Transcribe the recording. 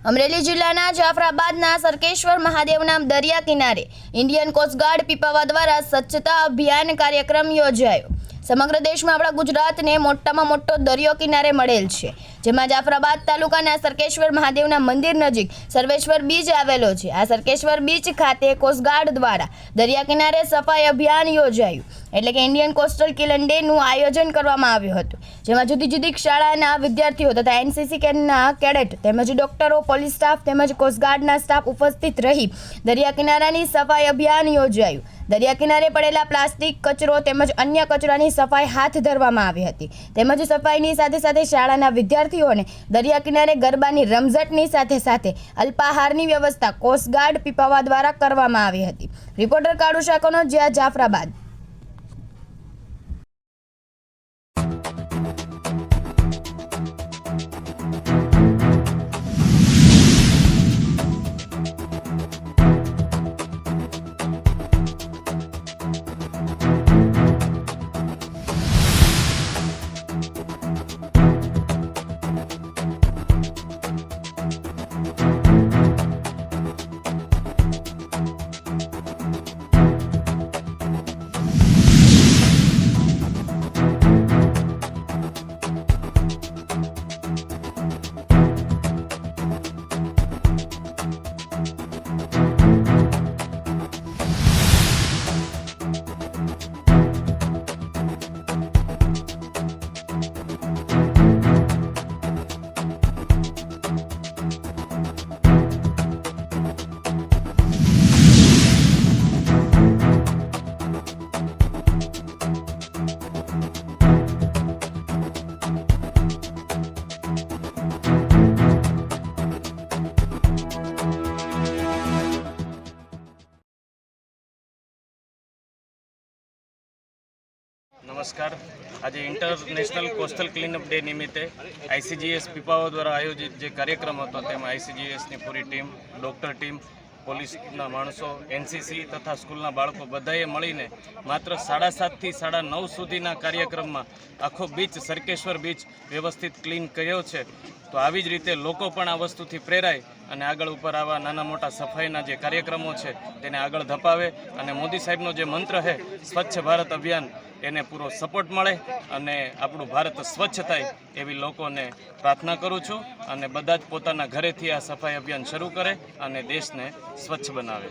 અમરેલી જિલ્લાના જાફરાબાદના સરકેશ્વર મહાદેવના દરિયા કિનારે ઇન્ડિયન કોસ્ટગાર્ડ પીપાવા દ્વારા સ્વચ્છતા અભિયાન કાર્યક્રમ યોજાયો। સમગ્ર દેશમાં આપણા ગુજરાતને મોટામાં મોટો દરિયો કિનારે મળેલ છે, જેમાં જાફરાબાદ તાલુકાના સરકેશ્વર મહાદેવના મંદિર નજીક સર્વેશ્વર બીચ આવેલો છે। આ સરકેશ્વર બીચ ખાતે કોસ્ટગાર્ડ દ્વારા દરિયા કિનારે સફાઈ અભિયાન યોજાયું, એટલે કે ઇન્ડિયન કોસ્ટલ ક્લીન ડેનું આયોજન કરવામાં આવ્યું હતું, જેમાં જુદી જુદી શાળાના વિદ્યાર્થીઓ તથા એનસીસી કેડના કેડેટ તેમજ ડોક્ટરો, પોલીસ સ્ટાફ તેમજ કોસ્ટગાર્ડના સ્ટાફ ઉપસ્થિત રહી દરિયા કિનારાની સફાઈ અભિયાન યોજાયું। દરિયા કિનારે પડેલા પ્લાસ્ટિક, કચરો તેમજ અન્ય કચરાની સફાઈ હાથ ધરવામાં આવી હતી, તેમજ સફાઈની સાથે સાથે શાળાના વિદ્યાર્થીઓને દરિયા કિનારે ગરબાની રમઝટની સાથે સાથે અલ્પાહારની વ્યવસ્થા કોસ્ટગાર્ડ પીપાવા દ્વારા કરવામાં આવી હતી। રિપોર્ટર કાળુ શાકોનો જાફરાબાદ। नमस्कार। आज इंटरनेशनल कोस्टल क्लीनअप डे निमित्ते आईसीजीएस पीपावा द्वारा आयोजित जो कार्यक्रम હતો તેમાં आईसीजीएसની પૂરી ટીમ, ડૉક્ટર ટીમ, પોલીસના માણસો, એનસીસી તથા સ્કૂલના બાળકો બધાએ મળીને માત્ર 7:30 થી 9:30 સુધીના કાર્યક્રમમાં આખો બીચ, સરકેશ્વર બીચ વ્યવસ્થિત ક્લીન કર્યો છે। તો આવી જ રીતે લોકો પણ આ વસ્તુથી પ્રેરાય અને આગળ ઉપર આવા નાના મોટા સફાઈના જે કાર્યક્રમો છે તેને આગળ ધપાવે અને મોદી સાહેબનો જે મંત્ર છે સ્વચ્છ ભારત અભિયાન એને પૂરો સપોર્ટ મળે અને આપણું ભારત સ્વચ્છ થાય એવી લોકોને પ્રાર્થના કરું છું અને બધા જ પોતાના ઘરેથી આ સફાઈ અભિયાન શરૂ કરે અને દેશને સ્વચ્છ બનાવે।